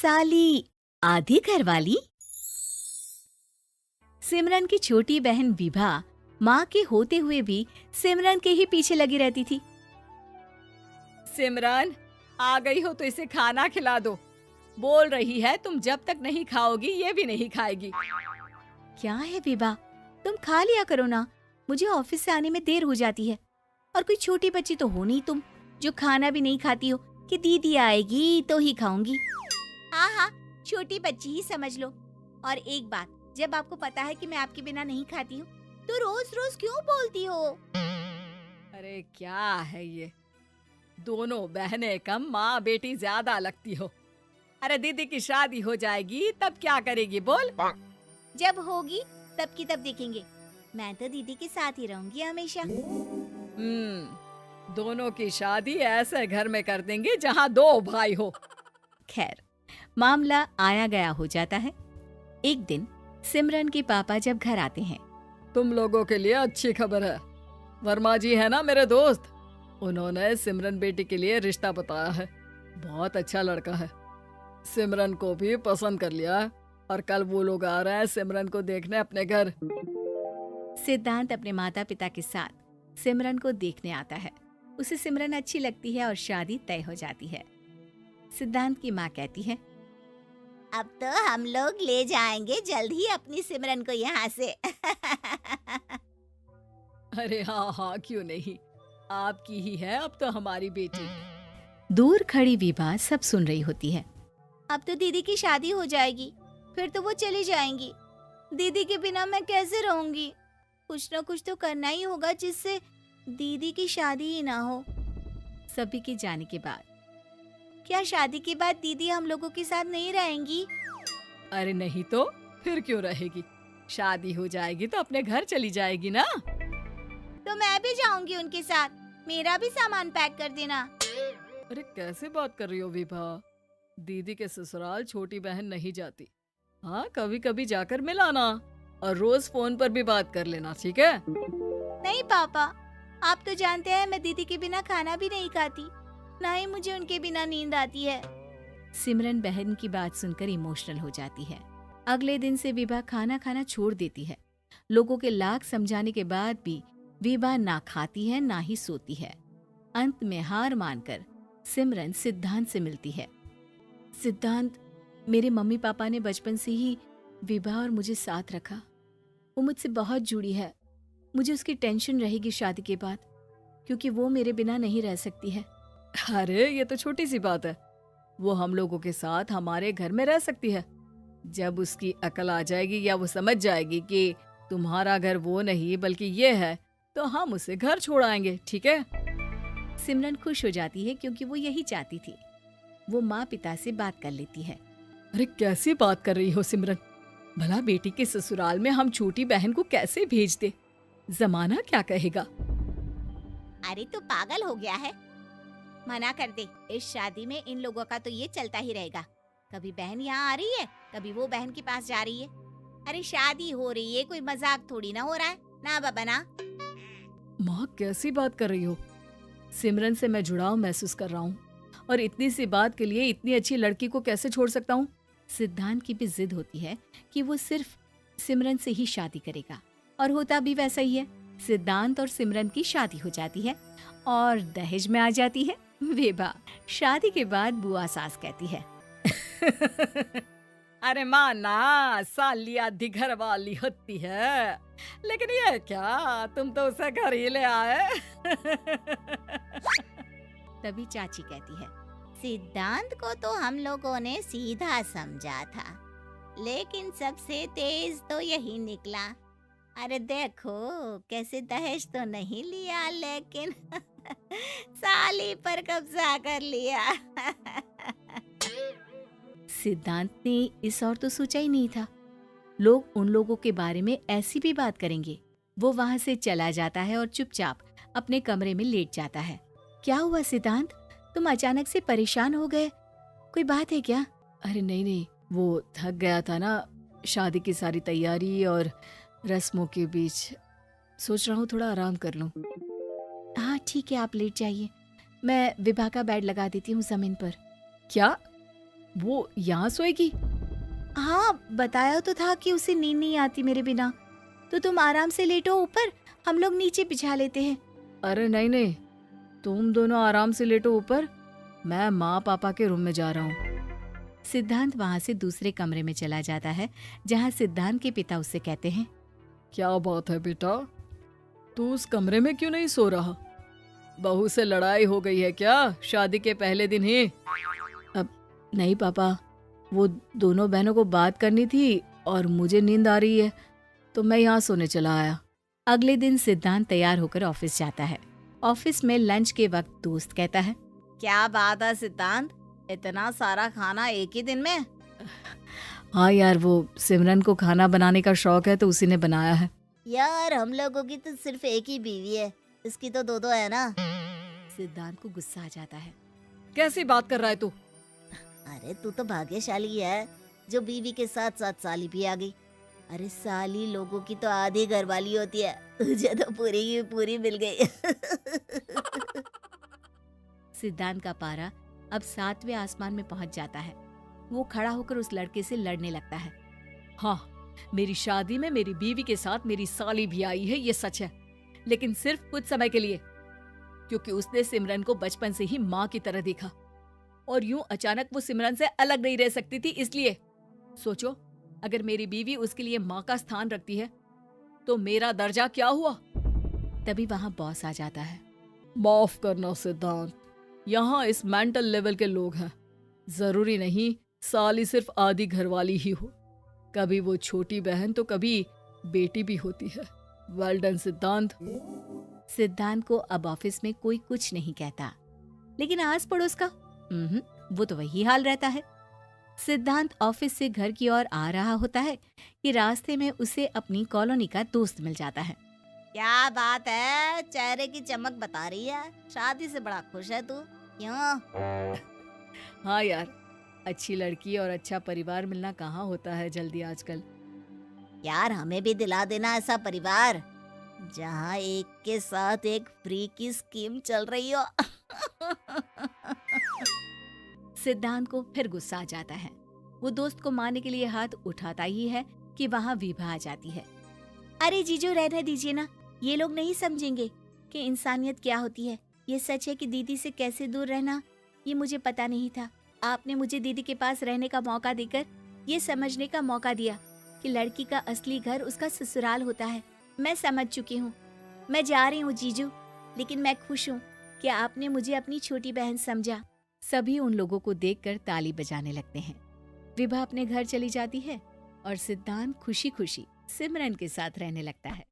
साली आधी घरवाली। सिमरन की छोटी बहन विभा माँ के होते हुए भी सिमरन के ही पीछे लगी रहती थी। सिमरन, आ गई हो तो इसे खाना खिला दो। बोल रही है तुम जब तक नहीं खाओगी ये भी नहीं खाएगी। क्या है विभा, तुम खा लिया करो ना, मुझे ऑफिस से आने में देर हो जाती है। और कोई छोटी बच्ची तो हो नहीं तुम जो खाना भी नहीं खाती हो कि दीदी आएगी तो ही खाऊंगी। हाँ हाँ, छोटी बच्ची ही समझ लो। और एक बात, जब आपको पता है कि मैं आपके बिना नहीं खाती हूँ तो रोज रोज क्यों बोलती हो? अरे क्या है ये, दोनों बहनें कम माँ बेटी ज्यादा लगती हो। अरे दीदी की शादी हो जाएगी तब क्या करेगी बोल? जब होगी तब की तब देखेंगे। मैं तो दीदी के साथ ही रहूंगी हमेशा। दोनों की शादी ऐसे घर में कर देंगे जहाँ दो भाई हो। खैर, मामला आया गया हो जाता है। एक दिन सिमरन के पापा जब घर आते हैं, तुम लोगों के लिए अच्छी खबर है। वर्मा जी है ना मेरे दोस्त, उन्होंने सिमरन बेटी के लिए रिश्ता बताया है। बहुत अच्छा लड़का है, सिमरन को भी पसंद कर लिया है और कल वो लोग आ रहे हैं सिमरन को देखने अपने घर। सिद्धांत अपने माता पिता के साथ सिमरन को देखने आता है। उसे सिमरन अच्छी लगती है और शादी तय हो जाती है। सिद्धांत की माँ कहती है, अब तो हम लोग ले जाएंगे जल्द ही अपनी सिमरन को यहाँ से। अरे हाँ हाँ, क्यों नहीं, आपकी ही है अब तो हमारी बेटी। दूर खड़ी विभा सब सुन रही होती है। अब तो दीदी की शादी हो जाएगी, फिर तो वो चली जाएंगी। दीदी के बिना मैं कैसे रहूंगी? कुछ न कुछ तो करना ही होगा जिससे दीदी की शादी ही ना हो। सभी के जाने के बाद क्या शादी के बाद दीदी हम लोगों के साथ नहीं रहेंगी? अरे नहीं तो फिर क्यों रहेगी, शादी हो जाएगी तो अपने घर चली जाएगी ना। तो मैं भी जाऊंगी उनके साथ, मेरा भी सामान पैक कर देना। अरे कैसे बात कर रही हो विभा, दीदी के ससुराल छोटी बहन नहीं जाती। हाँ, कभी कभी जाकर मिलाना और रोज फोन पर भी बात कर लेना, ठीक है? नहीं पापा, आप तो जानते हैं मैं दीदी के बिना खाना भी नहीं खाती, ना ही मुझे उनके बिना नींद आती है। सिमरन बहन की बात सुनकर इमोशनल हो जाती है। अगले दिन से विभा खाना खाना छोड़ देती है। लोगों के लाख समझाने के बाद भी विभा ना खाती है ना ही सोती है। अंत में हार मानकर सिमरन सिद्धांत से मिलती है। सिद्धांत, मेरे मम्मी पापा ने बचपन से ही विभा और मुझे साथ रखा। वो मुझसे बहुत जुड़ी है। मुझे उसकी टेंशन रहेगी शादी के बाद, क्योंकि वो मेरे बिना नहीं रह सकती है। अरे ये तो छोटी सी बात है, वो हम लोगों के साथ हमारे घर में रह सकती है। जब उसकी अकल आ जाएगी या वो समझ जाएगी कि तुम्हारा घर वो नहीं बल्कि ये है, तो हम उसे घर छोड़ आएंगे, ठीक है? सिमरन खुश हो जाती है क्योंकि वो यही चाहती थी। वो माँ पिता से बात कर लेती है। अरे कैसी बात कर रही हो सिमरन, भला बेटी के ससुराल में हम छोटी बहन को कैसे भेज दे, जमाना क्या कहेगा? अरे तू पागल हो गया है, मना कर दे। इस शादी में इन लोगों का तो ये चलता ही रहेगा, कभी बहन यहाँ आ रही है, कभी वो बहन के पास जा रही है। अरे शादी हो रही है, कोई मजाक थोड़ी ना हो रहा है ना बाबा ना। माँ कैसी बात कर रही हो, सिमरन से मैं जुड़ाव महसूस कर रहा हूँ और इतनी सी बात के लिए इतनी अच्छी लड़की को कैसे छोड़ सकता हूँ? सिद्धांत की भी जिद होती है कि वो सिर्फ सिमरन से ही शादी करेगा, और होता भी वैसा ही है। सिद्धांत और सिमरन की शादी हो जाती है और दहेज में आ जाती है विभा। शादी के बाद बुआ सास कहती है, अरे माँ ना, साली आधी घर वाली होती है, लेकिन ये क्या, तुम तो उसे घर ही ले आए। तभी चाची कहती है, सिद्धांत को तो हम लोगों ने सीधा समझा था, लेकिन सबसे तेज तो यही निकला। अरे देखो कैसे दहेज तो नहीं लिया, लेकिन साली पर कब्जा कर लिया। सिद्धांत ने इस और तो सोचा ही नहीं था, लोग उन लोगों के बारे में ऐसी भी बात करेंगे। वो वहां से चला जाता है और चुपचाप अपने कमरे में लेट जाता है। क्या हुआ सिद्धांत, तुम अचानक से परेशान हो गए, कोई बात है क्या? अरे नहीं नहीं, वो थक गया था ना, शादी की सारी तैयारी और रस्मों के बीच, सोच रहा हूँ थोड़ा आराम कर लूँ। हाँ ठीक है, आप लेट जाइए, मैं विभा का बेड लगा देती हूँ जमीन पर। क्या? वो यहाँ सोएगी? हाँ, बताया तो था कि उसे नींद नहीं आती मेरे बिना। तो तुम आराम से लेटो ऊपर, हम लोग नीचे बिछा लेते हैं। अरे नहीं नहीं, तुम दोनों आराम से लेटो ऊपर, मैं माँ पापा के रूम में जा रहा हूँ। सिद्धांत वहाँ से दूसरे कमरे में चला जाता है, जहाँ सिद्धांत के पिता उससे कहते हैं, क्या बात है बेटा, तू उस कमरे में क्यों नहीं सो रहा? बहू से लड़ाई हो गई है क्या शादी के पहले दिन ही? अब नहीं पापा, वो दोनों बहनों को बात करनी थी और मुझे नींद आ रही है, तो मैं यहाँ सोने चला आया। अगले दिन सिद्धांत तैयार होकर ऑफिस जाता है। ऑफिस में लंच के वक्त दोस्त कहता है, क्या बात है सिद्धांत, इतना सारा खाना एक ही दिन में? हाँ यार, वो सिमरन को खाना बनाने का शौक है तो उसी ने बनाया है। यार हम लोगों की तो सिर्फ एक ही बीवी है, इसकी तो दो है ना। सिद्धांत को गुस्सा आ जाता है। कैसी बात कर रहा है तू? अरे तू तो भाग्यशाली है जो बीवी के साथ साथ साली भी आ गई। अरे साली लोगों की तो आधी घरवाली होती है, तुझे तो पूरी की पूरी मिल गई। सिद्धांत का पारा अब 7वें आसमान में पहुंच जाता है। वो खड़ा होकर उस लड़के से लड़ने लगता है। हाँ, मेरी शादी में मेरी बीवी के साथ मेरी साली भी आई है, ये सच है, लेकिन सिर्फ कुछ समय के लिए, क्योंकि उसने सिमरन को बचपन से ही माँ की तरह देखा और यूं अचानक वो सिमरन से अलग नहीं रह सकती थी। इसलिए सोचो, अगर मेरी बीवी उसके लिए माँ का स्थान रखती है तो मेरा दर्जा क्या हुआ? तभी वहाँ बॉस आ जाता है। माफ करना सिद्धांत, यहाँ इस मेंटल लेवल के लोग हैं, जरूरी नहीं साली सिर्फ आधी घरवाली ही हो, कभी वो छोटी बहन तो कभी बेटी भी होती है। वेल डन सिद्धांत। सिद्धांत को अब ऑफिस में कोई कुछ नहीं कहता, लेकिन आस पड़ोस का वो तो वही हाल रहता है। सिद्धांत ऑफिस से घर की ओर आ रहा होता है कि रास्ते में उसे अपनी कॉलोनी का दोस्त मिल जाता है। क्या बात है, चेहरे की चमक बता रही है, शादी से बड़ा खुश है तू, क्यों? हाँ यार, अच्छी लड़की और अच्छा परिवार मिलना कहाँ होता है जल्दी आजकल। यार हमें भी दिला देना ऐसा परिवार जहाँ एक के साथ एक फ्री की स्कीम चल रही हो। सिद्धांत को फिर गुस्सा आ जाता है। वो दोस्त को मारने के लिए हाथ उठाता ही है कि वहाँ विभा आ जाती है। अरे जीजू रहने दीजिए ना, ये लोग नहीं समझेंगे कि इंसानियत क्या होती है। ये सच है कि दीदी से कैसे दूर रहना ये मुझे पता नहीं था। आपने मुझे दीदी के पास रहने का मौका देकर ये समझने का मौका दिया कि लड़की का असली घर उसका ससुराल होता है। मैं समझ चुकी हूँ, मैं जा रही हूँ जीजू, लेकिन मैं खुश हूँ कि आपने मुझे अपनी छोटी बहन समझा। सभी उन लोगों को देखकर ताली बजाने लगते हैं। विभा अपने घर चली जाती है और सिद्धांत खुशी खुशी सिमरन के साथ रहने लगता है।